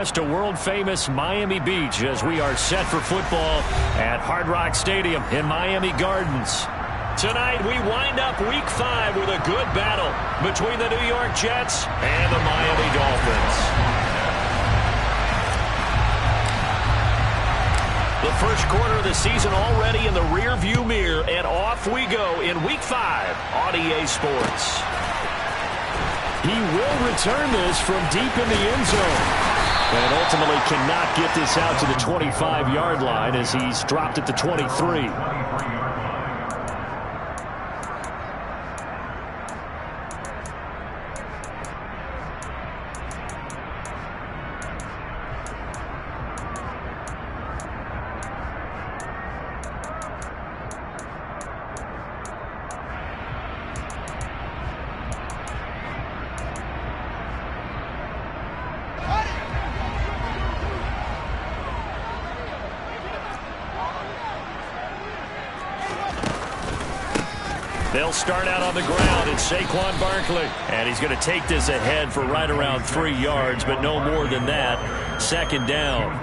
To world-famous Miami Beach as we are set for football at Hard Rock Stadium in Miami Gardens. Tonight we wind up Week 5 with a good battle between the New York Jets and the Miami Dolphins. The first quarter of the season already in the rear-view mirror, and off we go in Week 5 on EA Sports. He will return this from deep in the end zone. And ultimately cannot get this out to the 25-yard line as he's dropped it to 23. They'll start out on the ground. It's Saquon Barkley. And he's going to take this ahead for right around 3 yards, but no more than that. Second down.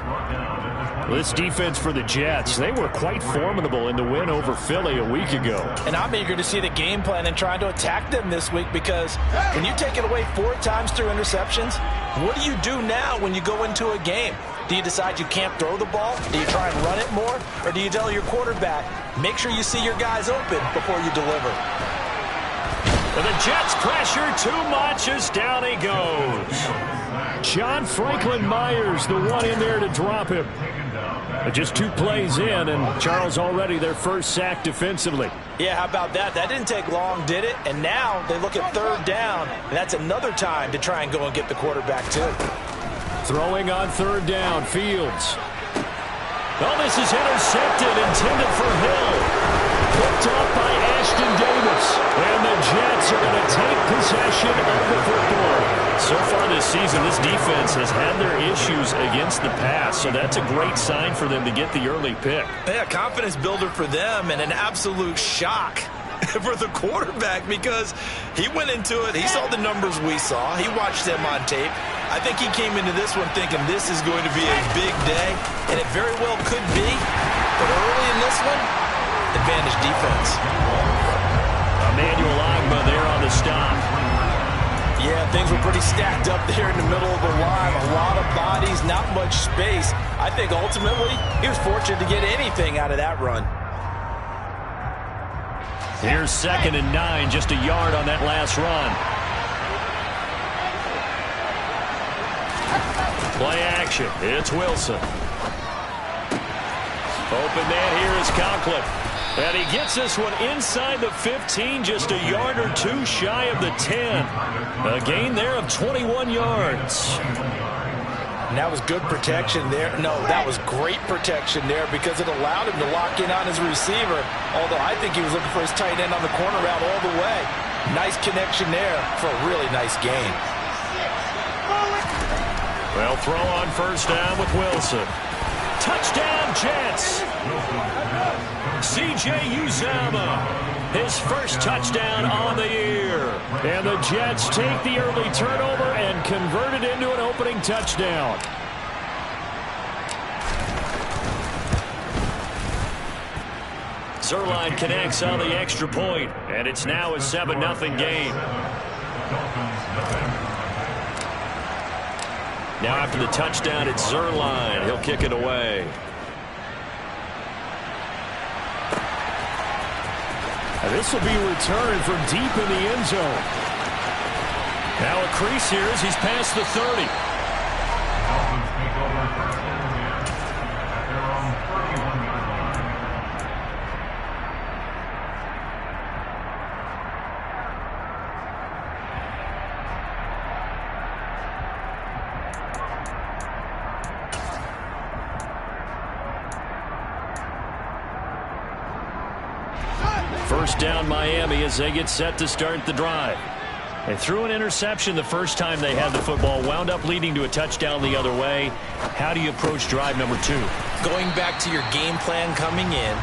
This defense for the Jets, they were quite formidable in the win over Philly a week ago. And I'm eager to see the game plan and trying to attack them this week, because when you take it away 4 times through interceptions, what do you do now when you go into a game? Do you decide you can't throw the ball? Do you try and run it more? Or do you tell your quarterback, make sure you see your guys open before you deliver? And the Jets pressure too much as down he goes. John Franklin Myers, the one in there to drop him. But just 2 plays in, and Charles already their first sack defensively. Yeah, how about that? That didn't take long, did it? And now they look at 3rd down, and that's another time to try and go and get the quarterback too. Throwing on 3rd down, Fields. Oh, this is intercepted, intended for Hill. Picked up by Ashton Davis. And the Jets are going to take possession of the football. So far this season, this defense has had their issues against the pass, so that's a great sign for them to get the early pick. Yeah, confidence builder for them, and an absolute shock for the quarterback, because he went into it, he saw the numbers we saw, he watched them on tape. I think he came into this one thinking this is going to be a big day, and it very well could be, but early in this one, advantage defense. Emmanuel Ogbah there on the stop. Yeah, things were pretty stacked up there in the middle of the line. A lot of bodies, not much space. I think ultimately he was fortunate to get anything out of that run. Here's 2nd and 9, just a yard on that last run. Play action. It's Wilson. Open man here is Conklin. And he gets this one inside the 15, just a yard or 2 shy of the 10. A gain there of 21 yards. And that was good protection there. No, that was great protection there, because it allowed him to lock in on his receiver. Although I think he was looking for his tight end on the corner route all the way. Nice connection there for a really nice gain. Well, throw on 1st down with Wilson. Touchdown, Jets. C.J. Uzomah, his first touchdown on the year. And the Jets take the early turnover and convert it into an opening touchdown. Zerline connects on the extra point, and it's now a 7-0 game. Now after the touchdown, it's Zerline. He'll kick it away. And this will be returned from deep in the end zone. Now a crease here as he's past the 30. First down Miami as they get set to start the drive. They threw an interception the first time they had the football, wound up leading to a touchdown the other way. How do you approach drive number 2? Going back to your game plan coming in,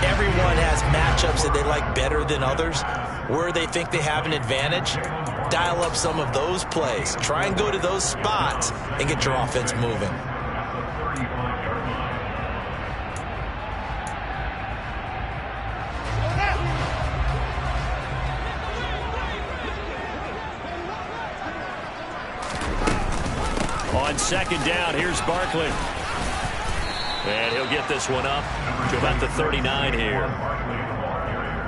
everyone has matchups that they like better than others, where they think they have an advantage. dial up some of those plays. Try and go to those spots and get your offense moving. On second down, here's Barkley. And he'll get this one up to about the 39 here.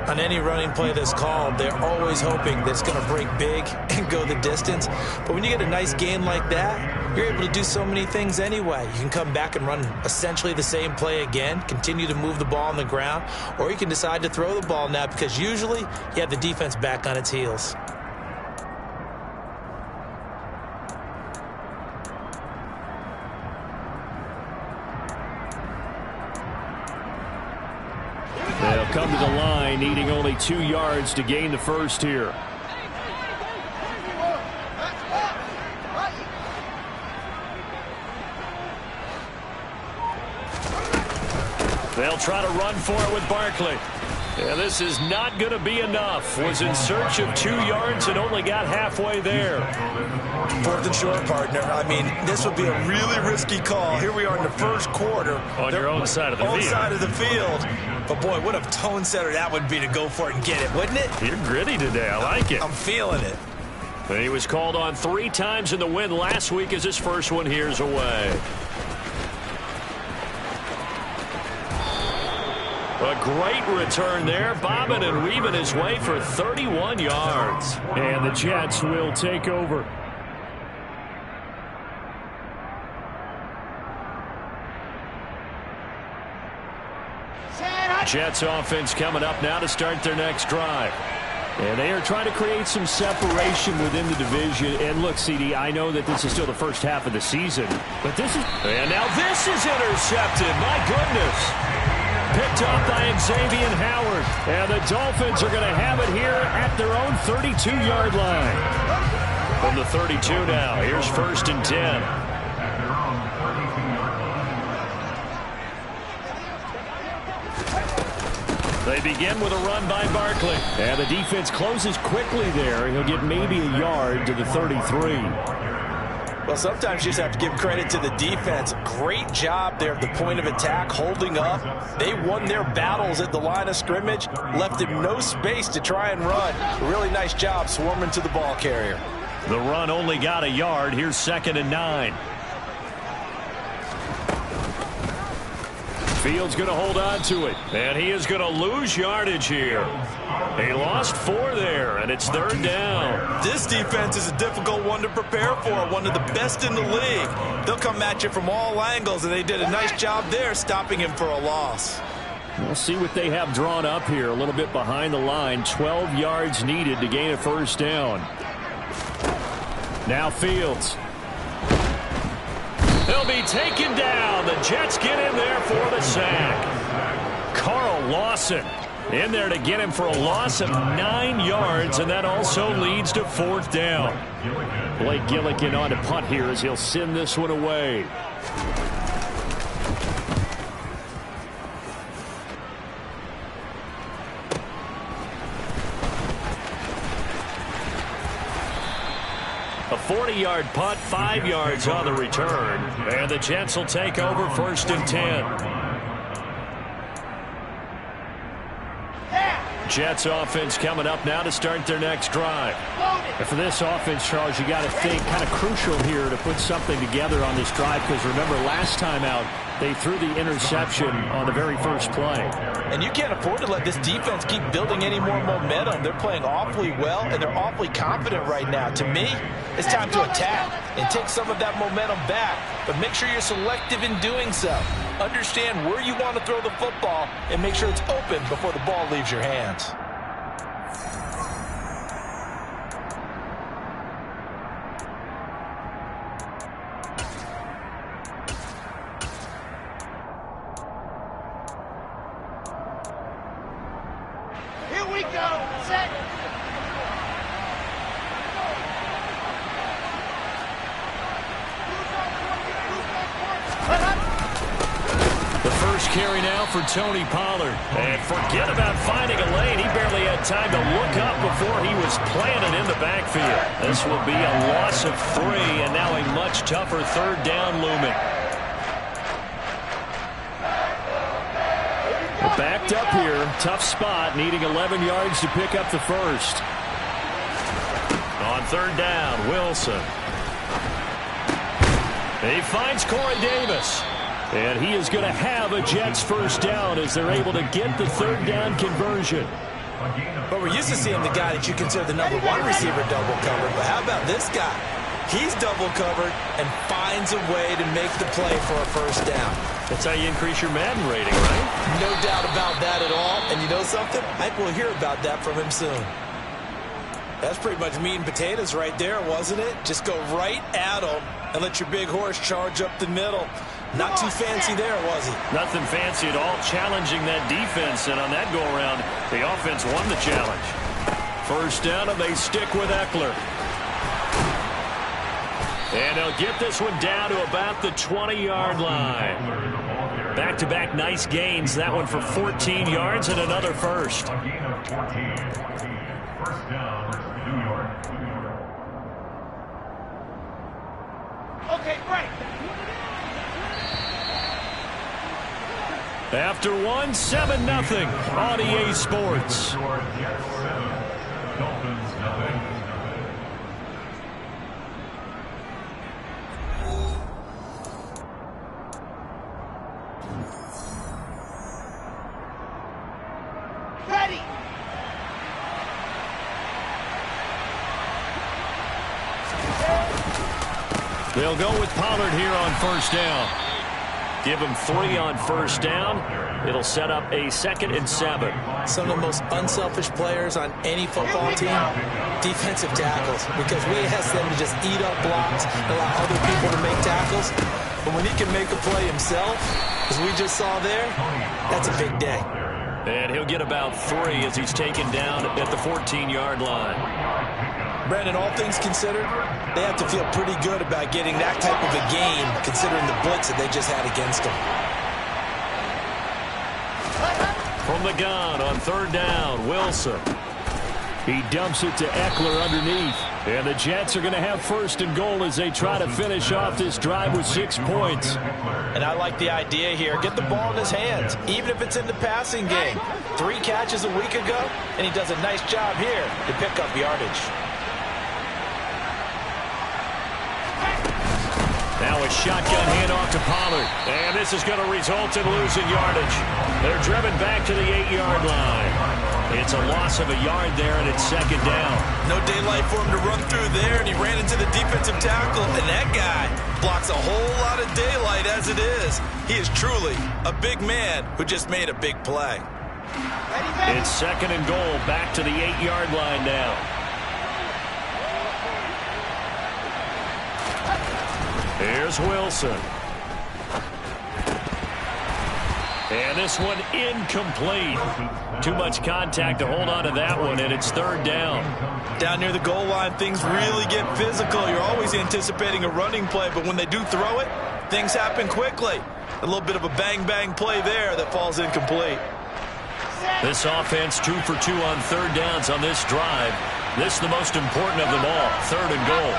On any running play that's called, they're always hoping that it's going to break big and go the distance. But when you get a nice gain like that, you're able to do so many things anyway. You can come back and run essentially the same play again, continue to move the ball on the ground, or you can decide to throw the ball now because usually you have the defense back on its heels. They'll come to the line, needing only 2 yards to gain the first here. They'll try to run for it with Barkley. Yeah, this is not going to be enough. Was in search of 2 yards and only got halfway there. 4th and short, partner. I mean, this would be a really risky call. Here we are in the first quarter. On your own side of the field. Own side of the field. But, boy, what a tone setter that would be to go for it and get it, wouldn't it? You're gritty today. I like it. I'm feeling it. And he was called on 3 times in the win last week as his first one here's away. A great return there, bobbing and weaving his way for 31 yards. And the Jets will take over. Jets offense coming up now to start their next drive. And they are trying to create some separation within the division. And look, CD, I know that this is still the first half of the season, but this is... And now this is intercepted. My goodness. Picked up by Xavier Howard. And the Dolphins are going to have it here at their own 32-yard line. From the 32 now, here's 1st and 10. They begin with a run by Barkley. And the defense closes quickly there. He'll get maybe a yard to the 33. Well, sometimes you just have to give credit to the defense. Great job there at the point of attack, holding up. They won their battles at the line of scrimmage, left him no space to try and run. A really nice job swarming to the ball carrier. The run only got a yard. Here's 2nd and 9. Fields going to hold on to it, and he is going to lose yardage here. He lost 4 there, and it's 3rd down. This defense is a difficult one to prepare for, one of the best in the league. They'll come at you from all angles, and they did a nice job there stopping him for a loss. We'll see what they have drawn up here, a little bit behind the line. 12 yards needed to gain a 1st down. Now Fields. He'll be taken down. The Jets get in there for the sack. Carl Lawson in there to get him for a loss of 9 yards, and that also leads to 4th down. Blake Gillikin on to punt here as he'll send this one away. A 40-yard punt, 5 yards on the return. And the Jets will take over 1st and 10. Jets offense coming up now to start their next drive. And for this offense, Charles, you got to think kind of crucial here to put something together on this drive, because remember last time out they threw the interception on the very first play. And you can't afford to let this defense keep building any more momentum. They're playing awfully well, and they're awfully confident right now. To me, it's time to attack and take some of that momentum back, but make sure you're selective in doing so. Understand where you want to throw the football and make sure it's open before the ball leaves your hands. Here we go. Set. The first carry now for Tony Pollard. And forget about finding a lane. He barely had time to look up before he was planted in the backfield. This will be a loss of 3, and now a much tougher third down looming. Backed up here. Tough spot, needing 11 yards to pick up the first. On third down, Wilson. He finds Corey Davis. And he is going to have a Jets first down as they're able to get the third down conversion. But we're used to seeing the guy that you consider the number 1 receiver double covered. But how about this guy? He's double covered and finds a way to make the play for a first down. That's how you increase your Madden rating, right? No doubt about that at all. And you know something? I think we'll hear about that from him soon. That's pretty much meat and potatoes right there, wasn't it? Just go right at him and let your big horse charge up the middle. Not too fancy there, was he? Nothing fancy at all, challenging that defense. And on that go-around, the offense won the challenge. First down, and they stick with Eckler. And they'll get this one down to about the 20-yard line. Back-to-back nice gains. That one for 14 yards and another first. A gain of 14. First down versus New York. Okay, great. After 1, 7-0 on EA Sports. Jets 7, Dolphins 0. Ready. They'll go with Pollard here on first down. Give him 3 on first down. It'll set up a 2nd and 7. Some of the most unselfish players on any football team, defensive tackles, because we ask them to just eat up blocks, allow other people to make tackles. But when he can make a play himself, as we just saw there, that's a big day. And he'll get about 3 as he's taken down at the 14-yard line. Brandon, all things considered, they have to feel pretty good about getting that type of a game, considering the blitz that they just had against them. From the gun on third down, Wilson. He dumps it to Eckler underneath. And the Jets are going to have first and goal as they try to finish off this drive with 6 points. And I like the idea here. Get the ball in his hands, even if it's in the passing game. 3 catches a week ago, and he does a nice job here to pick up yardage. Now a shotgun handoff to Pollard. And this is going to result in losing yardage. They're driven back to the 8-yard line. It's a loss of a yard there, and it's 2nd down. No daylight for him to run through there, and he ran into the defensive tackle. And that guy blocks a whole lot of daylight as it is. He is truly a big man who just made a big play. It's 2nd and goal, back to the 8-yard line now. Here's Wilson. And this one incomplete. Too much contact to hold on to that one, and it's 3rd down. Down near the goal line, things really get physical. You're always anticipating a running play, but when they do throw it, things happen quickly. A little bit of a bang-bang play there that falls incomplete. This offense 2 for 2 on third downs on this drive. This is the most important of them all, 3rd and goal.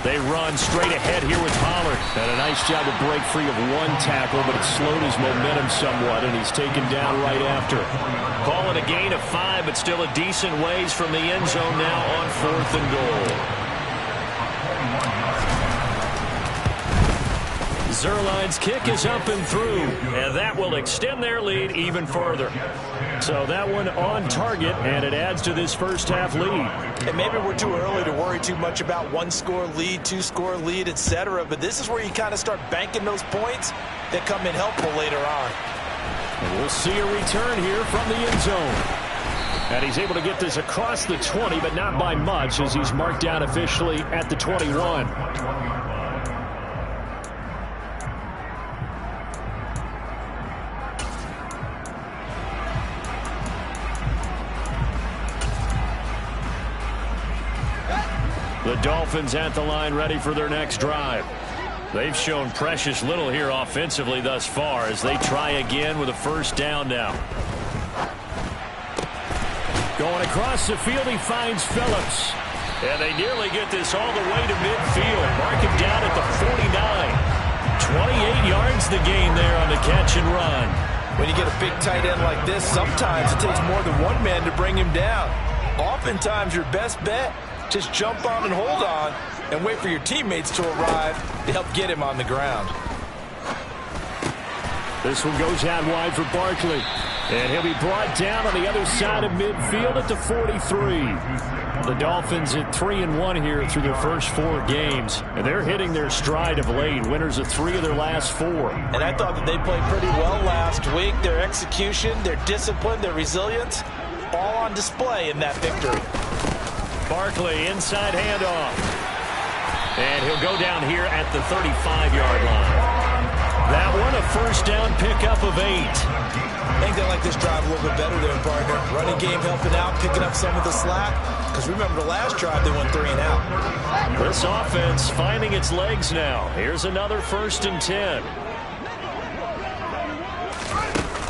They run straight ahead here with Pollard. And a nice job to break free of 1 tackle, but it slowed his momentum somewhat, and he's taken down right after. Call it a gain of 5, but still a decent ways from the end zone now on 4th and goal. Zerline's kick is up and through, and that will extend their lead even further. So that one on target, and it adds to this first half lead. And maybe we're too early to worry too much about 1-score lead, 2-score lead, etc. But this is where you kind of start banking those points that come in helpful later on. And we'll see a return here from the end zone. And he's able to get this across the 20, but not by much, as he's marked down officially at the 21. The Dolphins at the line, ready for their next drive. They've shown precious little here offensively thus far as they try again with a first down now. Going across the field, he finds Phillips. And they nearly get this all the way to midfield. Mark him down at the 49. 28 yards the gain there on the catch and run. When you get a big tight end like this, sometimes it takes more than one man to bring him down. Oftentimes, your best bet, just jump on and hold on and wait for your teammates to arrive to help get him on the ground. This one goes out wide for Barkley. And he'll be brought down on the other side of midfield at the 43. The Dolphins at 3-1 here through their first 4 games. And they're hitting their stride of late. Winners of 3 of their last 4. And I thought that they played pretty well last week. Their execution, their discipline, their resilience, all on display in that victory. Barkley, inside handoff. And he'll go down here at the 35-yard line. That one a first down pickup of 8. I think they like this drive a little bit better there, partner. Running game helping out, picking up some of the slack. Because remember the last drive, they went 3 and out. This offense finding its legs now. Here's another 1st and 10.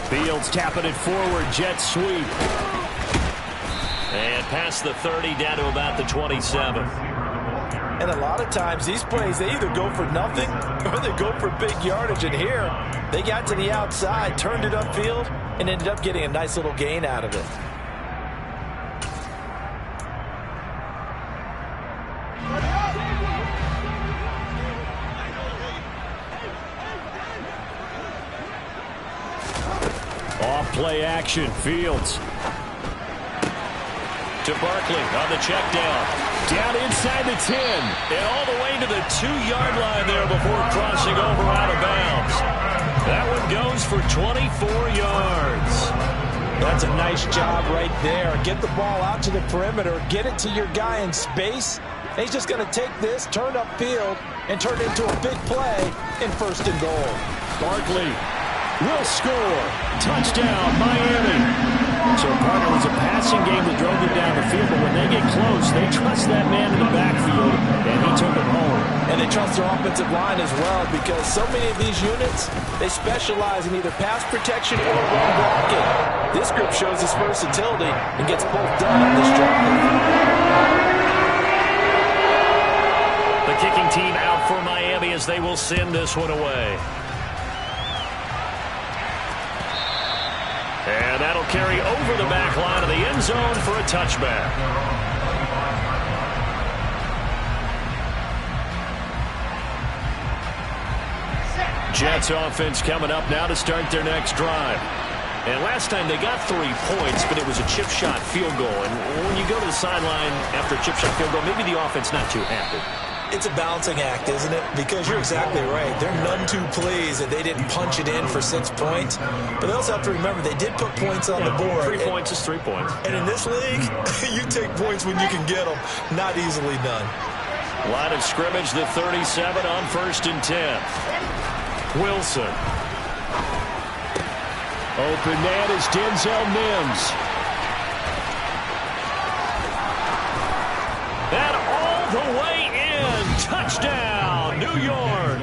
Fields tapping it forward, jet sweep. And past the 30 down to about the 27. And a lot of times these plays, they either go for nothing or they go for big yardage. And here, they got to the outside, turned it upfield, and ended up getting a nice little gain out of it. Off play action, Fields. To Barkley on the check down. Down inside the 10. And all the way to the 2-yard line there before crossing over out of bounds. That one goes for 24 yards. That's a nice job right there. Get the ball out to the perimeter. Get it to your guy in space. And he's just going to take this, turn upfield, and turn it into a big play in 1st and goal. Barkley will score. Touchdown, Miami. So, partner, it was a passing game that drove them down the field, but when they get close, they trust that man in the backfield, and he took them home. And they trust their offensive line as well, because so many of these units, they specialize in either pass protection or run blocking. This group shows its versatility and gets both done on this drive. The kicking team out for Miami as they will send this one away. And that'll carry over the back line of the end zone for a touchback. Jets offense coming up now to start their next drive. And last time they got 3 points, but it was a chip shot field goal. And when you go to the sideline after a chip shot field goal, maybe the offense not too happy. It's a balancing act, isn't it? Because you're exactly right. They're none too pleased that they didn't punch it in for 6 points. But they also have to remember they did put points on the board. 3 points is 3 points. And in this league, you take points when you can get them. Not easily done. Line of scrimmage, the 37 on 1st and 10. Wilson. Open man is Denzel Mims. And all the way in. Touchdown, New York.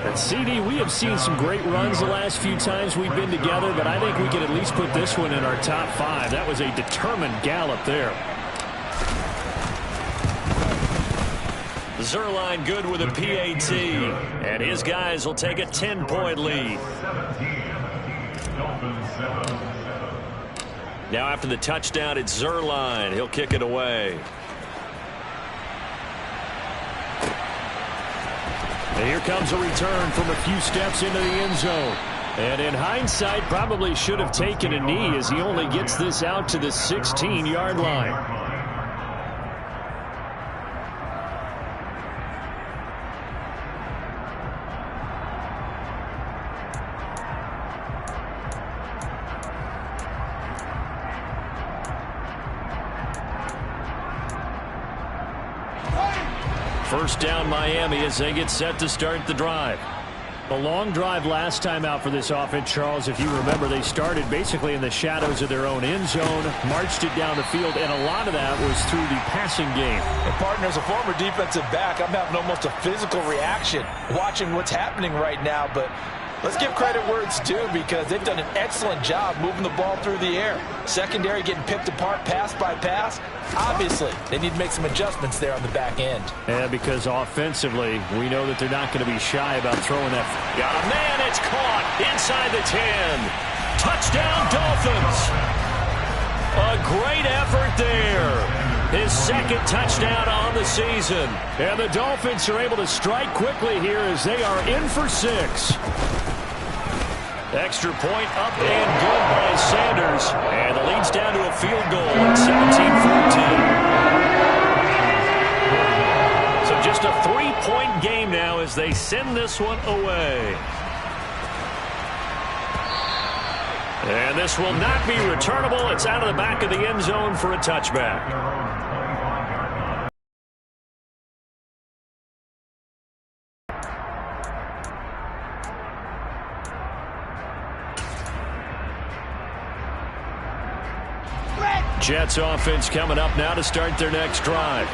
And CD, we have seen some great runs the last few times we've been together, but I think we could at least put this one in our top 5. That was a determined gallop there. Zerline good with a PAT, and his guys will take a 10-point lead. Now after the touchdown, it's Zerline. He'll kick it away. And here comes a return from a few steps into the end zone. And in hindsight, probably should have taken a knee as he only gets this out to the 16-yard line. First down Miami as they get set to start the drive. A long drive last time out for this offense, Charles. If you remember, they started basically in the shadows of their own end zone, marched it down the field, and a lot of that was through the passing game. And partner, as a former defensive back, I'm having almost a physical reaction watching what's happening right now, but let's give credit where it's due because they've done an excellent job moving the ball through the air. Secondary getting picked apart pass by pass. Obviously, they need to make some adjustments there on the back end. Yeah, because offensively, we know that they're not going to be shy about throwing that. Got a man, it's caught inside the 10. Touchdown, Dolphins. A great effort there. His second touchdown on the season. And the Dolphins are able to strike quickly here as they are in for 6. Extra point up and good by Sanders. And the lead's down to a field goal at 17-14. So just a 3-point game now as they send this one away. And this will not be returnable. It's out of the back of the end zone for a touchback. Jets offense coming up now to start their next drive.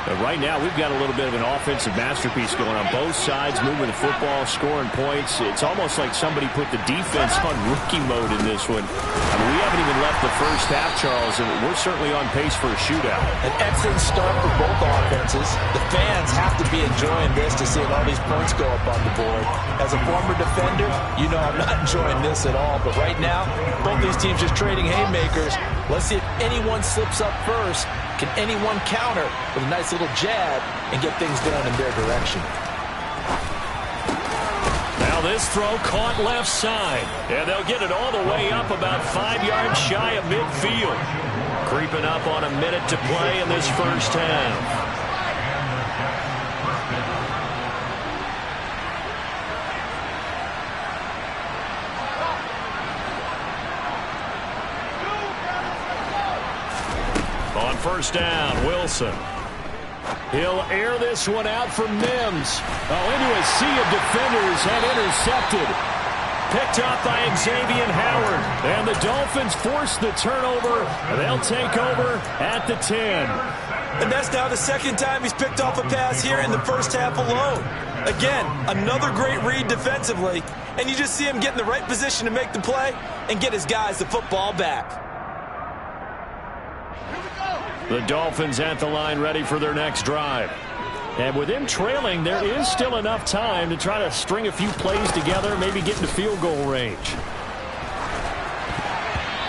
But right now, we've got a little bit of an offensive masterpiece going on both sides, moving the football, scoring points. It's almost like somebody put the defense on rookie mode in this one. I mean, we haven't even left the first half, Charles, and we're certainly on pace for a shootout. An excellent start for both offenses. The fans have to be enjoying this to see all these points go up on the board. As a former defender, you know I'm not enjoying this at all. But right now, both these teams just trading haymakers. Let's see if anyone slips up first. Can anyone counter with a nice little jab and get things going in their direction? Now this throw caught left side. And they'll get it all the way up about 5 yards shy of midfield. Creeping up on a minute to play in this first half. On first down, Wilson. He'll air this one out for Mims. Into a sea of defenders and intercepted. Picked up by Xavier Howard. And the Dolphins force the turnover. They'll take over at the 10. And that's now the second time he's picked off a pass here in the first half alone. Again, another great read defensively. And you just see him get in the right position to make the play and get his guys the football back. The Dolphins at the line ready for their next drive. And with them trailing, there is still enough time to try to string a few plays together, maybe get into field goal range.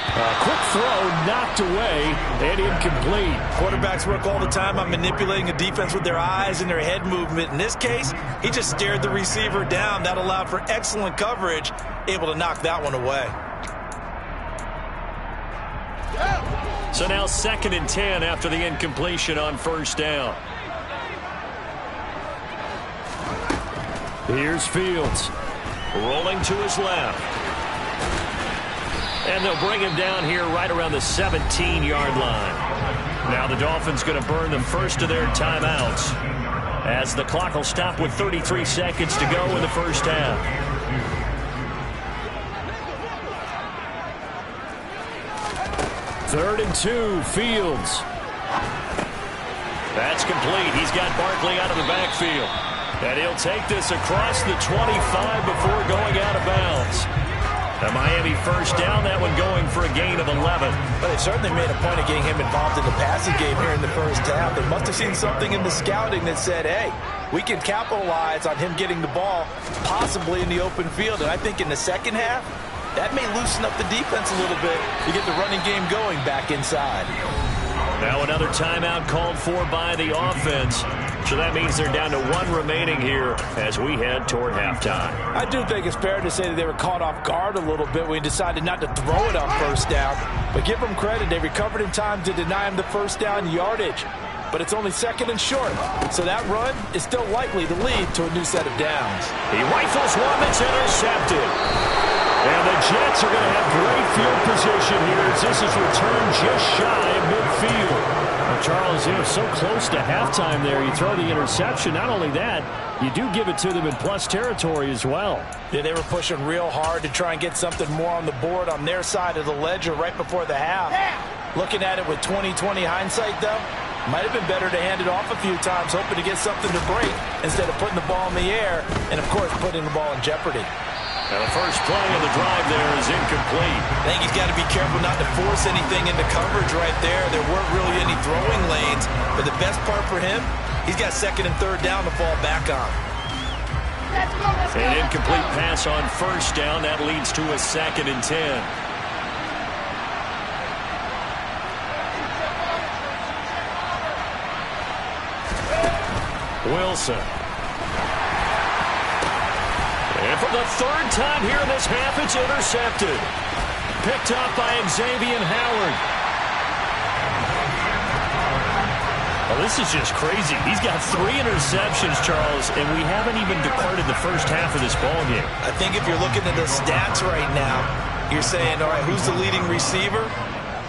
A quick throw knocked away and incomplete. Quarterbacks work all the time on manipulating a defense with their eyes and their head movement. In this case, he just stared the receiver down. That allowed for excellent coverage, able to knock that one away. So now 2nd and 10 after the incompletion on first down. Here's Fields. Rolling to his left. And they'll bring him down here right around the 17-yard line. Now the Dolphins going to burn the first of their timeouts as the clock will stop with 33 seconds to go in the first half. Third and 2, Fields. That's complete. He's got Barkley out of the backfield. And he'll take this across the 25 before going out of bounds. The Miami first down, that one going for a gain of 11. But they certainly made a point of getting him involved in the passing game here in the first half. They must have seen something in the scouting that said, hey, we can capitalize on him getting the ball possibly in the open field. And I think in the second half, that may loosen up the defense a little bit to get the running game going back inside. Now another timeout called for by the offense. So that means they're down to 1 remaining here as we head toward halftime. I do think it's fair to say that they were caught off guard a little bit when he decided not to throw it on first down. But give them credit. They recovered in time to deny him the first down yardage. But it's only 2nd and short. So that run is still likely to lead to a new set of downs. He rifles one that's intercepted. And the Jets are going to have great field position here as this is returned just shy of midfield. Well, Charles, they were so close to halftime there. You throw the interception. Not only that, you do give it to them in plus territory as well. Yeah, they were pushing real hard to try and get something more on the board on their side of the ledger right before the half. Looking at it with 20/20 hindsight, though, might have been better to hand it off a few times, hoping to get something to break instead of putting the ball in the air and, of course, putting the ball in jeopardy. And the first play of the drive there is incomplete. I think he's got to be careful not to force anything into coverage right there. There weren't really any throwing lanes, but the best part for him, he's got second and third down to fall back on. An incomplete pass on first down. That leads to a 2nd and 10. Wilson. And for the third time here in this half, it's intercepted. Picked up by Xavier Howard. Well, this is just crazy. He's got 3 interceptions, Charles, and we haven't even departed the first half of this ballgame. I think if you're looking at the stats right now, you're saying, all right, who's the leading receiver?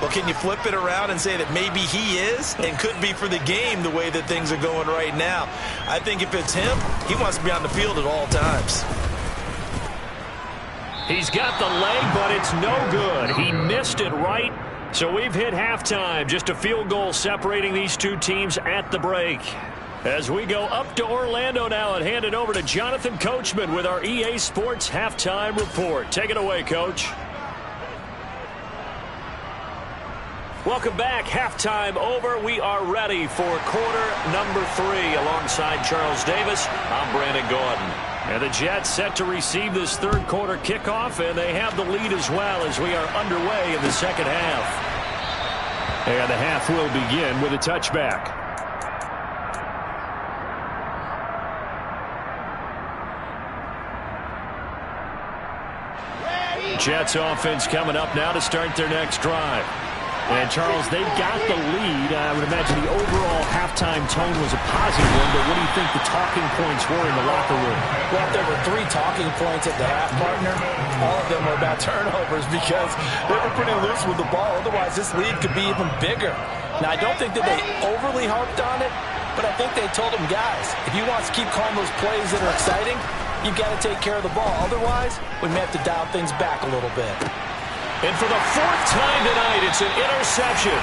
Well, can you flip it around and say that maybe he is and could be for the game the way that things are going right now? I think if it's him, he wants to be on the field at all times. He's got the leg, but it's no good. He missed it right. So we've hit halftime. Just a field goal separating these two teams at the break. As we go up to Orlando now and hand it over to Jonathan Coachman with our EA Sports Halftime Report. Take it away, Coach. Welcome back. Halftime over. We are ready for quarter number 3. Alongside Charles Davis, I'm Brandon Gordon. And the Jets set to receive this third quarter kickoff, and they have the lead as well as we are underway in the second half. And the half will begin with a touchback. Jets offense coming up now to start their next drive. And, Charles, they've got the lead. I would imagine the overall halftime tone was a positive one, but what do you think the talking points were in the locker room? Well, there were 3 talking points at the half, partner. All of them were about turnovers because they were pretty loose with the ball. Otherwise, this lead could be even bigger. Now, I don't think that they overly harped on it, but I think they told them, guys, if you want to keep calling those plays that are exciting, you've got to take care of the ball. Otherwise, we may have to dial things back a little bit. And for the 4th time tonight, it's an interception.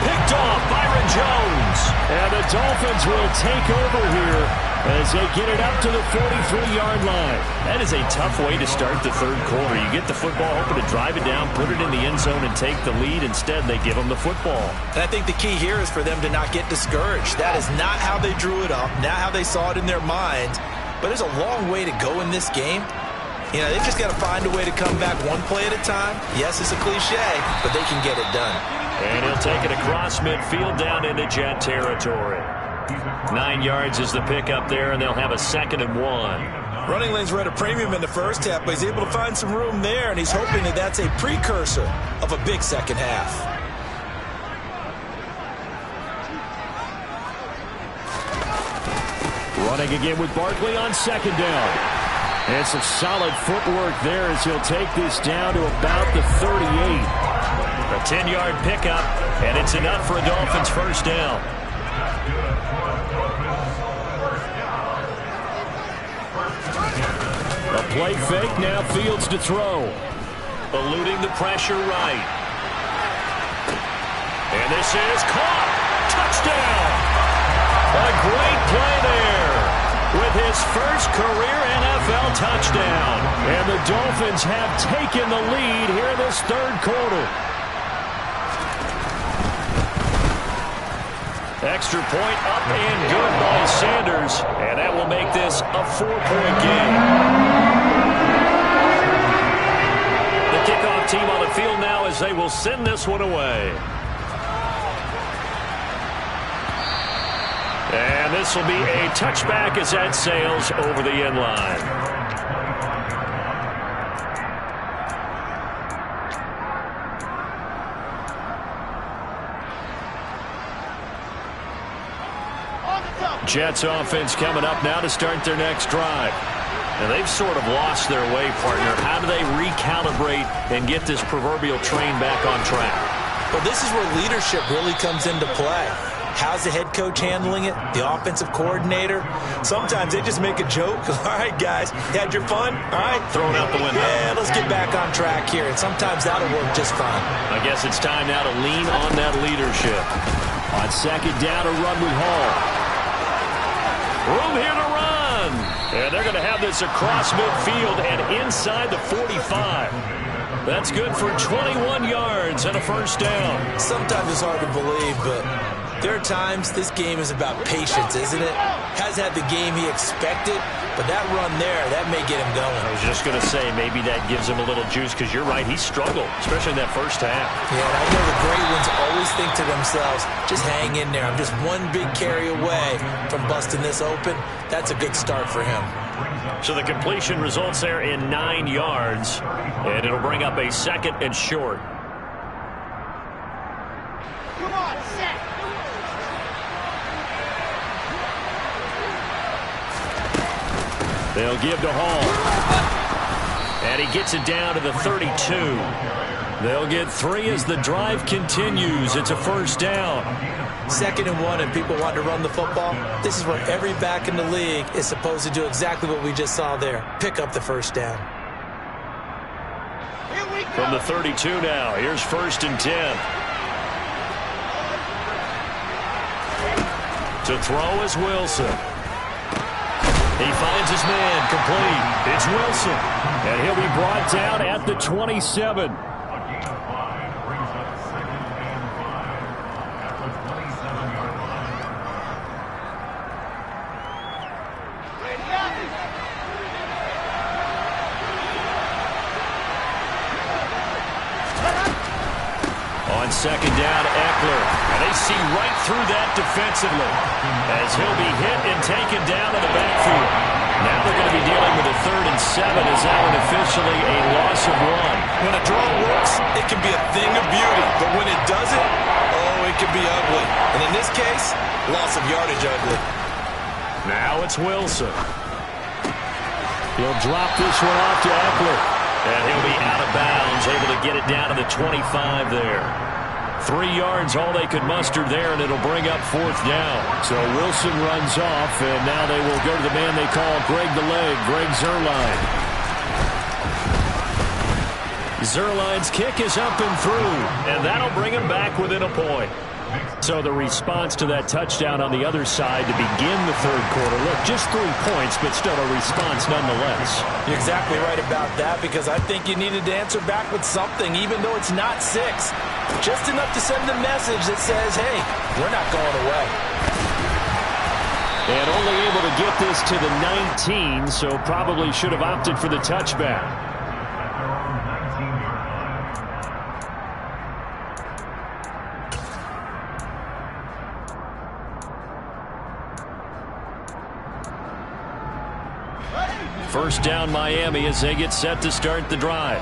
Picked off Byron Jones. And the Dolphins will take over here as they get it up to the 43-yard line. That is a tough way to start the third quarter. You get the football, hoping to drive it down, put it in the end zone, and take the lead. Instead, they give them the football. And I think the key here is for them to not get discouraged. That is not how they drew it up, not how they saw it in their minds. But there's a long way to go in this game. You know, they've just got to find a way to come back one play at a time. Yes, it's a cliche, but they can get it done. And he'll take it across midfield down into Jet territory. 9 yards is the pickup there, and they'll have a 2nd and 1. Running lanes were at a premium in the first half, but he's able to find some room there, and he's hoping that that's a precursor of a big second half. Running again with Barkley on 2nd down. And some solid footwork there as he'll take this down to about the 38. A 10-yard pickup, and it's enough for a Dolphins first down. A play fake, now Fields to throw. Eluding the pressure right. And this is caught. Touchdown. A great play there. With his first career NFL touchdown. And the Dolphins have taken the lead here in this third quarter. Extra point up and good by Sanders. And that will make this a 4-point game. The kickoff team on the field now as they will send this one away. And this will be a touchback as that sails over the end line. Jets offense coming up now to start their next drive. And they've sort of lost their way, partner. How do they recalibrate and get this proverbial train back on track? Well, this is where leadership really comes into play. How's the head coach handling it? The offensive coordinator? Sometimes they just make a joke. All right, guys, you had your fun? All right. Throw it out the window. Yeah, let's get back on track here. And sometimes that'll work just fine. I guess it's time now to lean on that leadership. On second down, a run with Hall. Room here to run. And they're going to have this across midfield and inside the 45. That's good for 21 yards and a first down. Sometimes it's hard to believe, but there are times this game is about patience, isn't it? Has had the game he expected, but that run there, that may get him going. I was just going to say, maybe that gives him a little juice, because you're right, he struggled, especially in that first half. Yeah, and I know the great ones always think to themselves, just hang in there. I'm just one big carry away from busting this open. That's a good start for him. So the completion results there in 9 yards, and it'll bring up a second and short. Come on, set. They'll give to Hall. And he gets it down to the 32. They'll get 3 as the drive continues. It's a first down. 2nd and 1 and people want to run the football. This is where every back in the league is supposed to do exactly what we just saw there. Pick up the first down. Here we go. From the 32 now. Here's 1st and 10. To throw is Wilson. He finds his man complete. It's Wilson. And he'll be brought down at the 27. A gain of 5 brings up 2nd and 5 at the 27-yard line. Ready up. On second down, Eckler. And they see right through that defensively as he'll be hit and taken down in the backfield. Now they're going to be dealing with a 3rd and 7 as that one officially a loss of 1. When a draw works, it can be a thing of beauty. But when it doesn't, oh, it can be ugly. And in this case, loss of yardage ugly. Now it's Wilson. He'll drop this one off to Eckler. And he'll be out of bounds, able to get it down to the 25 there. 3 yards, all they could muster there, and it'll bring up 4th down. So Wilson runs off, and now they will go to the man they call Greg the Leg, Greg Zuerlein. Zuerlein's kick is up and through, and that'll bring him back within a point. So the response to that touchdown on the other side to begin the 3rd quarter. Look, just 3 points, but still a response nonetheless. You're exactly right about that, because I think you needed to answer back with something, even though it's not 6. Just enough to send a message that says, hey, we're not going away. And only able to get this to the 19, so probably should have opted for the touchback. First down Miami as they get set to start the drive.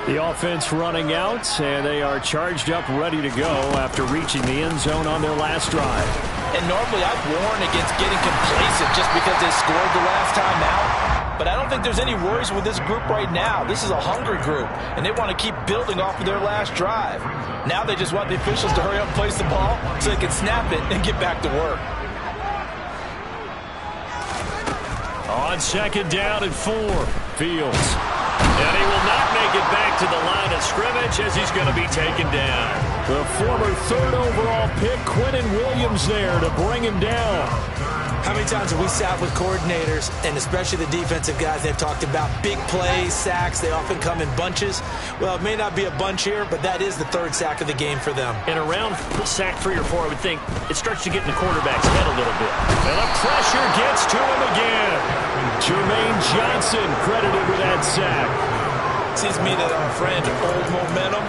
The offense running out, and they are charged up, ready to go after reaching the end zone on their last drive. And normally I'd warn against getting complacent just because they scored the last time out. But I don't think there's any worries with this group right now. This is a hungry group, and they want to keep building off of their last drive. Now they just want the officials to hurry up and place the ball so they can snap it and get back to work. On second down and 4, Fields. And he will not make it back to the line of scrimmage as he's going to be taken down. The former 3rd overall pick, Quinnen Williams, there to bring him down. How many times have we sat with coordinators, and especially the defensive guys, they've talked about big plays, sacks. They often come in bunches. Well, it may not be a bunch here, but that is the 3rd sack of the game for them. And around sack 3 or 4, I would think it starts to get in the quarterback's head a little bit. And the pressure gets to him again. Jermaine Johnson credited with that sack. Seems to me that our friend, Old Momentum,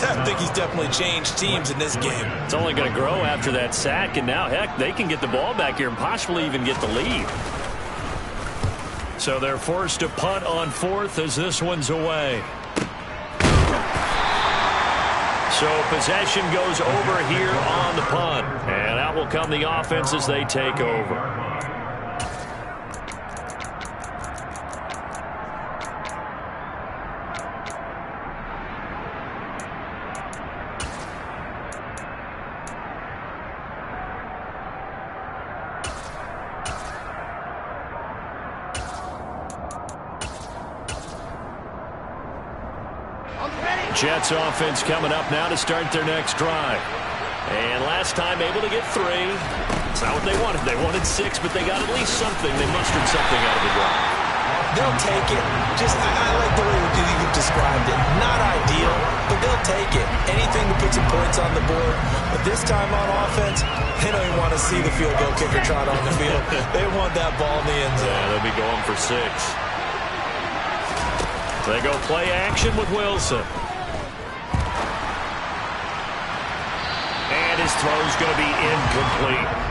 I think he's definitely changed teams in this game. It's only going to grow after that sack, and now, heck, they can get the ball back here and possibly even get the lead. So they're forced to punt on 4th as this one's away. So possession goes over here on the punt, and out will come the offense as they take over. Jets offense coming up now to start their next drive. And last time able to get 3. It's not what they wanted. They wanted 6, but they got at least something. They mustered something out of the drive. They'll take it. I like the way you described it. Not ideal, but they'll take it. Anything to put some points on the board. But this time on offense, they don't even want to see the field goal kicker trot on the field. They want that ball in the end zone. Yeah, they'll be going for 6. They go play action with Wilson. And his throw's going to be incomplete.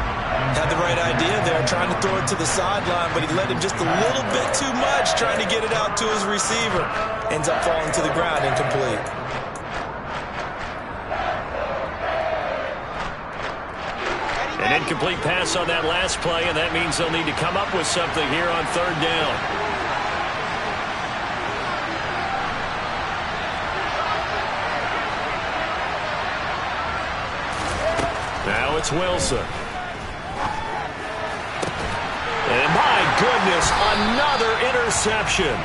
Had the right idea there, trying to throw it to the sideline, but he led him just a little bit too much, trying to get it out to his receiver. Ends up falling to the ground, incomplete. An incomplete pass on that last play, and that means they'll need to come up with something here on 3rd down. Now it's Wilson. And my goodness, another interception.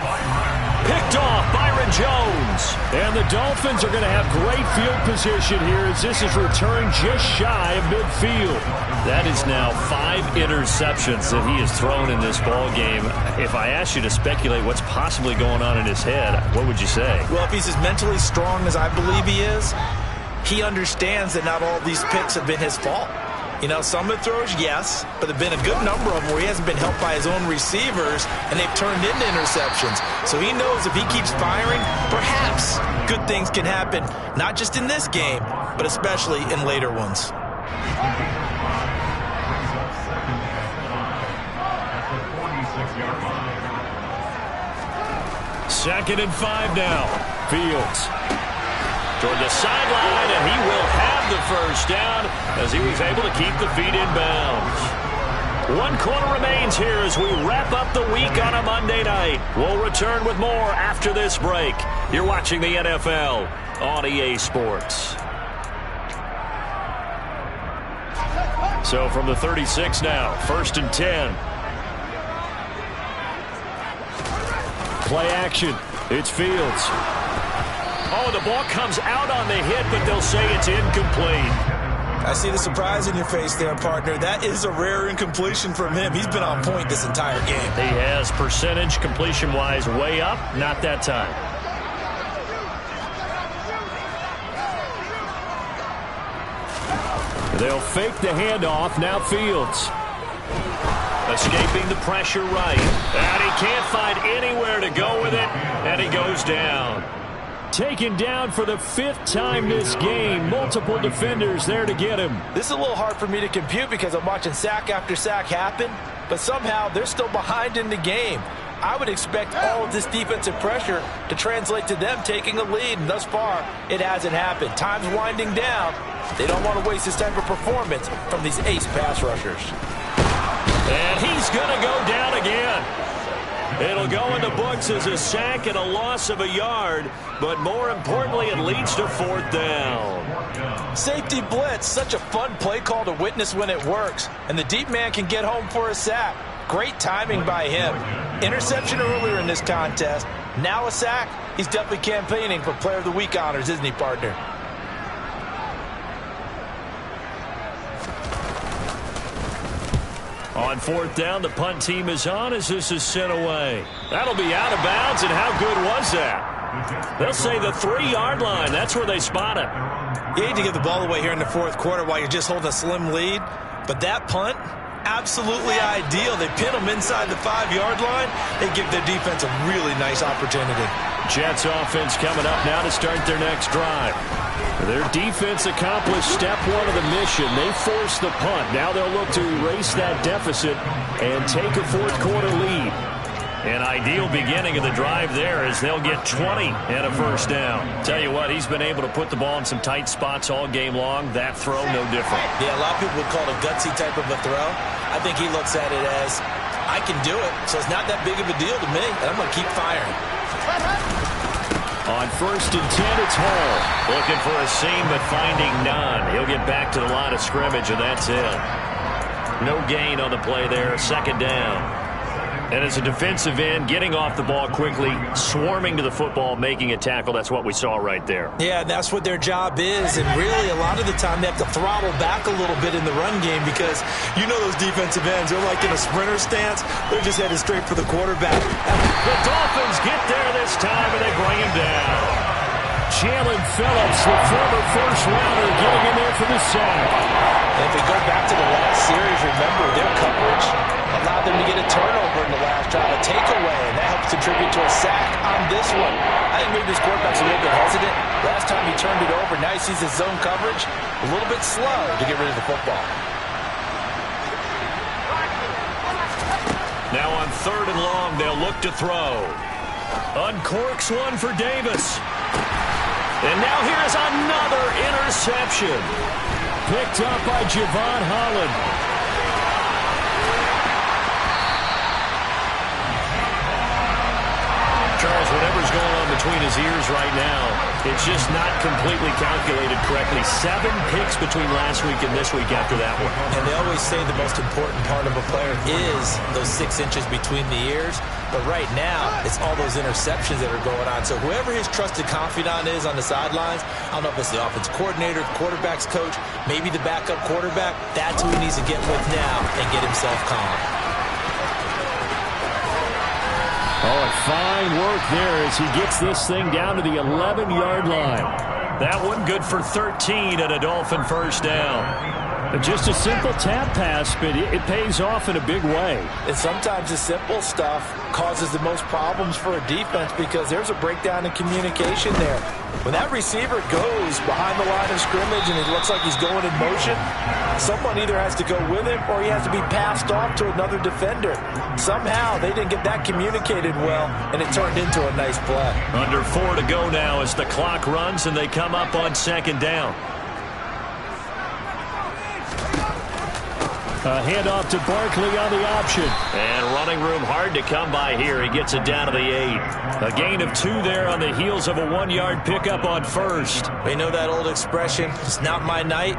Picked off Byron Jones. And the Dolphins are going to have great field position here as this is returned just shy of midfield. That is now 5 interceptions that he has thrown in this ball game. If I asked you to speculate what's possibly going on in his head, what would you say? Well, if he's as mentally strong as I believe he is, he understands that not all these picks have been his fault. You know, some of the throws, yes, but there have been a good number of them where he hasn't been helped by his own receivers, and they've turned into interceptions. So he knows if he keeps firing, perhaps good things can happen, not just in this game, but especially in later ones. Second and 5 now. Fields toward the sideline, and he will have the first down as he was able to keep the feet in bounds. 1 quarter remains here as we wrap up the week on a Monday night. We'll return with more after this break. You're watching the NFL on EA Sports. So from the 36 now, 1st and 10. Play action. It's Fields. Oh, the ball comes out on the hit, but they'll say it's incomplete. I see the surprise in your face there, partner. That is a rare incompletion from him. He's been on point this entire game. He has percentage completion-wise way up. Not that time. They'll fake the handoff. Now Fields. Escaping the pressure right. And he can't find anywhere to go with it. And he goes down. Taken down for the 5th time this game. Multiple defenders there to get him. This is a little hard for me to compute because I'm watching sack after sack happen, but somehow they're still behind in the game. I would expect all of this defensive pressure to translate to them taking a lead, and thus far, it hasn't happened. Time's winding down. They don't want to waste this type of performance from these ace pass rushers. And he's going to go down again. It'll go in the books as a sack and a loss of a yard, but more importantly, it leads to 4th down. Safety blitz, such a fun play call to witness when it works, and the deep man can get home for a sack. Great timing by him. Interception earlier in this contest. Now a sack. He's definitely campaigning for Player of the Week honors, isn't he, partner? On 4th down, the punt team is on as this is sent away. That'll be out of bounds, and how good was that? They'll say the 3-yard line. That's where they spot it. You hate to give the ball away here in the 4th quarter while you're just holding a slim lead, but that punt, absolutely ideal. They pin them inside the 5-yard line. They give their defense a really nice opportunity. Jets offense coming up now to start their next drive. Their defense accomplished step 1 of the mission. They forced the punt. Now they'll look to erase that deficit and take a 4th quarter lead. An ideal beginning of the drive there as they'll get 20 and a first down. Tell you what, he's been able to put the ball in some tight spots all game long. That throw, no different. Yeah, a lot of people would call it a gutsy type of a throw. I think he looks at it as, I can do it, so it's not that big of a deal to me, and I'm going to keep firing. On 1st and 10, it's Hall. Looking for a seam, but finding none. He'll get back to the line of scrimmage, and that's it. No gain on the play there. 2nd down. And as a defensive end, getting off the ball quickly, swarming to the football, making a tackle, that's what we saw right there. Yeah, that's what their job is. And really, a lot of the time, they have to throttle back a little bit in the run game because you know those defensive ends, they're like in a sprinter stance. They're just headed straight for the quarterback. The Dolphins get there this time, and they bring him down. Jalen Phillips, the former first-rounder, getting in there for the sack. And if we go back to the last series, remember, their coverage allowed them to get a turnover in the last drive, a takeaway, and that helps contribute to a sack on this one. I think maybe this quarterback's a little bit hesitant. Last time he turned it over, now he sees his zone coverage a little bit slow to get rid of the football. Now on 3rd and long, they'll look to throw. Uncorks one for Davis. And now here's another interception. Picked up by Javon Holland. Charles, whatever's going on between his ears right now, it's just not completely calculated correctly. 7 picks between last week and this week after that one. And they always say the most important part of a player is those 6 inches between the ears. But right now, it's all those interceptions that are going on. So whoever his trusted confidant is on the sidelines, I don't know if it's the offensive coordinator, the quarterback's coach, maybe the backup quarterback, that's who he needs to get with now and get himself calm. Oh, and fine work there as he gets this thing down to the 11-yard line. That one good for 13 and a Dolphin first down. Just a simple tap pass, but it pays off in a big way. And sometimes the simple stuff causes the most problems for a defense because there's a breakdown in communication there. When that receiver goes behind the line of scrimmage and it looks like he's going in motion, someone either has to go with him or he has to be passed off to another defender. Somehow they didn't get that communicated well, and it turned into a nice play. Under 4 to go now as the clock runs and they come up on 2nd down. A handoff to Barkley on the option. And running room hard to come by here. He gets it down to the 8. A gain of 2 there on the heels of a 1-yard pickup on 1st. We know that old expression, it's not my night.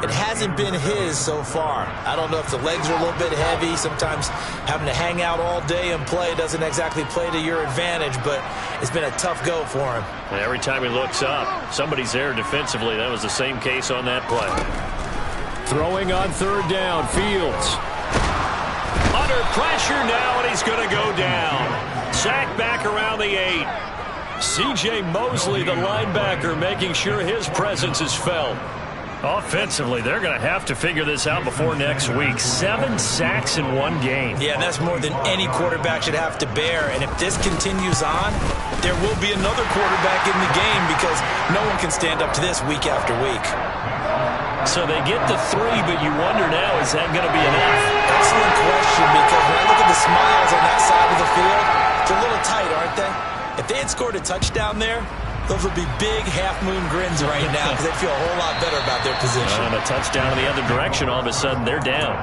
It hasn't been his so far. I don't know if the legs are a little bit heavy. Sometimes having to hang out all day and play doesn't exactly play to your advantage, but it's been a tough go for him. And every time he looks up, somebody's there defensively. That was the same case on that play. Throwing on 3rd down, Fields. Under pressure now, and he's going to go down. Sack back around the 8. C.J. Mosley, the linebacker, making sure his presence is felt. Offensively, they're going to have to figure this out before next week. 7 sacks in 1 game. Yeah, that's more than any quarterback should have to bear. And if this continues on, there will be another quarterback in the game because no one can stand up to this week after week. So they get to 3, but you wonder now, is that going to be enough? Excellent question, because when I look at the smiles on that side of the field, they're a little tight, aren't they? If they had scored a touchdown there, those would be big half-moon grins right now because they feel a whole lot better about their position. And a touchdown in the other direction, all of a sudden they're down.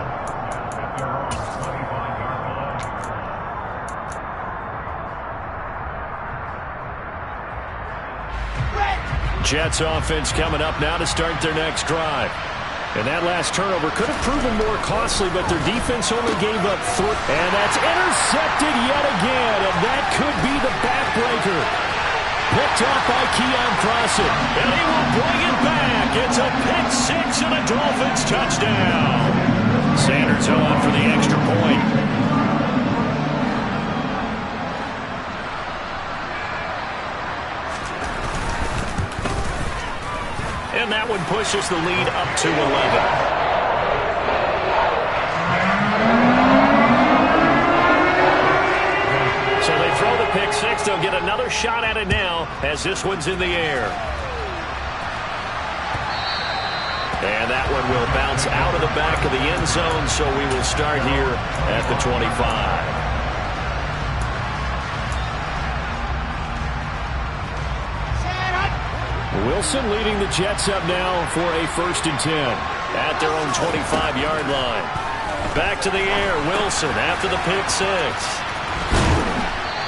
Jets offense coming up now to start their next drive. And that last turnover could have proven more costly, but their defense only gave up 3. And that's intercepted yet again, and that could be the backbreaker. Picked off by Keon Crossen. And he will bring it back. It's a pick 6 and a Dolphins touchdown. Sanders on for the extra point. And that one pushes the lead up to 11. So they throw the pick 6. They'll get another shot at it now as this one's in the air. And that one will bounce out of the back of the end zone, so we will start here at the 25. Wilson leading the Jets up now for a 1st and 10 at their own 25-yard line. Back to the air, Wilson after the pick 6.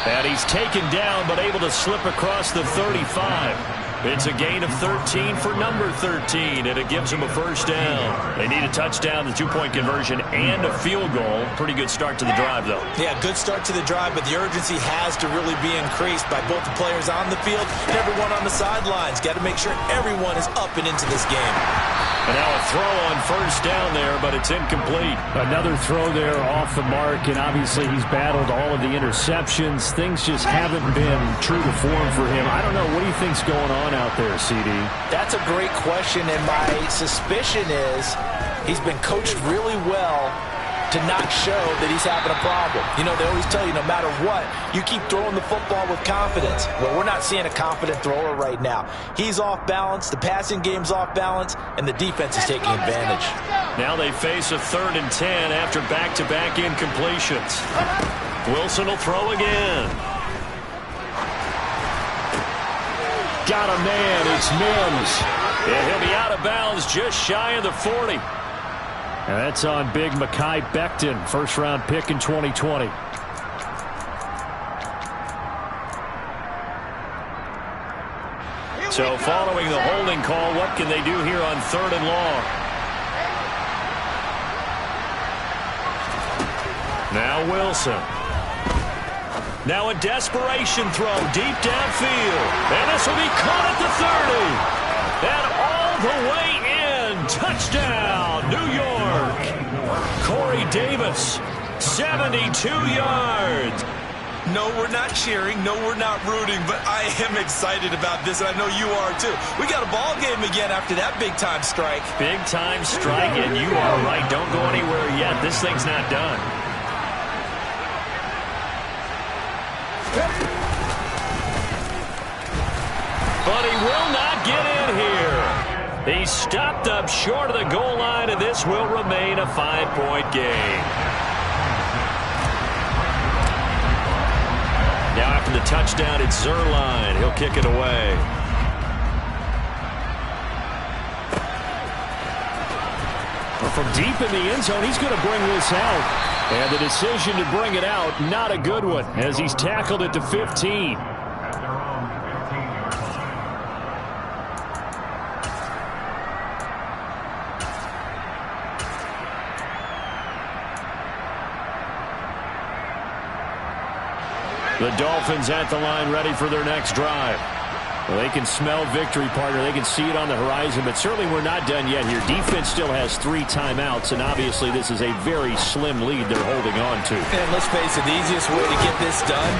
And he's taken down but able to slip across the 35. It's a gain of 13 for number 13, and it gives them a first down. They need a touchdown, the two-point conversion, and a field goal. Pretty good start to the drive, though. Yeah, good start to the drive, but the urgency has to really be increased by both the players on the field and everyone on the sidelines. Got to make sure everyone is up and into this game. And now a throw on first down there, but it's incomplete. Another throw there off the mark, and obviously he's battled all of the interceptions. Things just haven't been true to form for him. I don't know. What do you think's going on out there, CD? That's a great question, and my suspicion is he's been coached really well to not show that he's having a problem. You know, they always tell you no matter what, you keep throwing the football with confidence. Well, we're not seeing a confident thrower right now. He's off balance, the passing game's off balance, and the defense is taking advantage. Now they face a 3rd and 10 after back-to-back incompletions. Wilson will throw again. Got a man, it's Mims. And he'll be out of bounds just shy of the 40. And that's on big Mekhi Becton, first-round pick in 2020. So following the holding call, what can they do here on 3rd and long? Now Wilson. Now a desperation throw deep downfield. And this will be caught at the 30. And all the way in. Touchdown, New York. Corey Davis, 72 yards. No, we're not cheering. No, we're not rooting. But I am excited about this, and I know you are too. We got a ball game again after that big-time strike. Big-time strike, and you are right. Don't go anywhere yet. This thing's not done. But he will not get in here. He's stopped up short of the goal line, and this will remain a 5-point game. Now after the touchdown, it's Zerline. He'll kick it away. From deep in the end zone, he's going to bring this out. And the decision to bring it out, not a good one, as he's tackled it to 15. At their own 15-yard line. The Dolphins at the line, ready for their next drive. Well, they can smell victory, partner. They can see it on the horizon, but certainly we're not done yet here. Defense still has 3 timeouts, and obviously this is a very slim lead they're holding on to. And let's face it, the easiest way to get this done,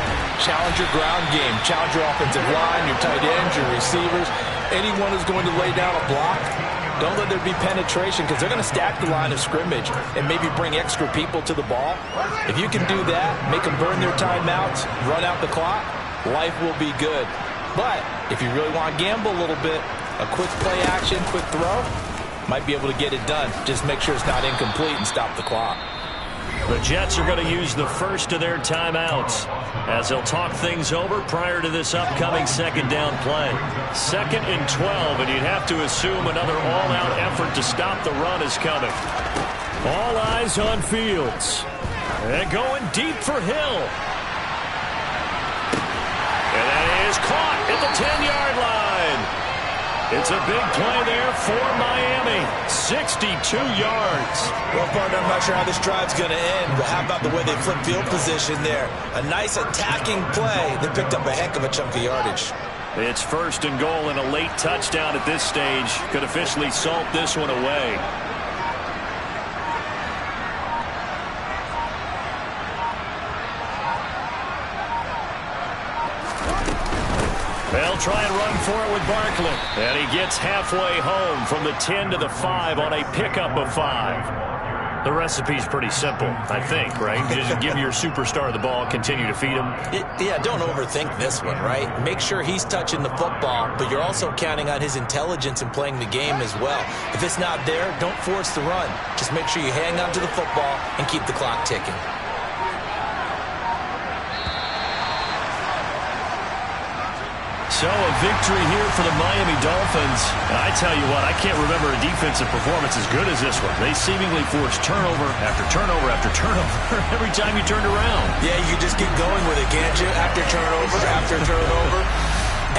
challenge your ground game. Challenge your offensive line, your tight ends, your receivers. Anyone who's going to lay down a block, don't let there be penetration, because they're going to stack the line of scrimmage and maybe bring extra people to the ball. If you can do that, make them burn their timeouts, run out the clock, life will be good. But if you really want to gamble a little bit, a quick play action, quick throw, might be able to get it done. Just make sure it's not incomplete and stop the clock. The Jets are going to use the first of their timeouts as they'll talk things over prior to this upcoming second down play. 2nd and 12, and you'd have to assume another all-out effort to stop the run is coming. All eyes on Fields. And going deep for Hill. And that is caught at the 10-yard line. It's a big play there for Miami. 62 yards. Well, partner, I'm not sure how this drive's going to end, but how about the way they flip field position there? A nice attacking play. They picked up a heck of a chunk of yardage. It's 1st and goal, and a late touchdown at this stage could officially salt this one away. They'll try and run for it with Barkley. And he gets halfway home from the 10 to the 5 on a pickup of 5. The recipe's pretty simple, I think, right? Just give your superstar the ball, continue to feed him. Yeah, don't overthink this one, right? Make sure he's touching the football, but you're also counting on his intelligence in playing the game as well. If it's not there, don't force the run. Just make sure you hang on to the football and keep the clock ticking. So a victory here for the Miami Dolphins. And I tell you what, I can't remember a defensive performance as good as this one. They seemingly forced turnover after turnover after turnover every time you turned around. Yeah, you just keep going with it, can't you? After turnover, after turnover.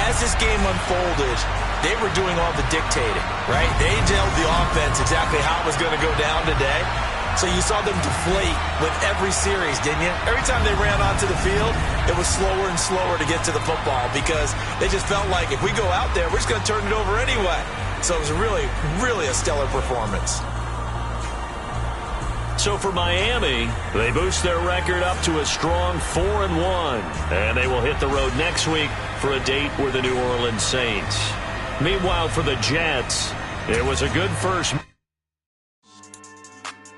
As this game unfolded, they were doing all the dictating, right? They told the offense exactly how it was going to go down today. So you saw them deflate with every series, didn't you? Every time they ran onto the field, it was slower and slower to get to the football because they just felt like if we go out there, we're just going to turn it over anyway. So it was really, really a stellar performance. So for Miami, they boost their record up to a strong 4-1. And they will hit the road next week for a date with the New Orleans Saints. Meanwhile, for the Jets, it was a good first.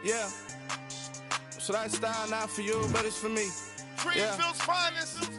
Yeah. So that style not for you, but it's for me. Greenfield's finest.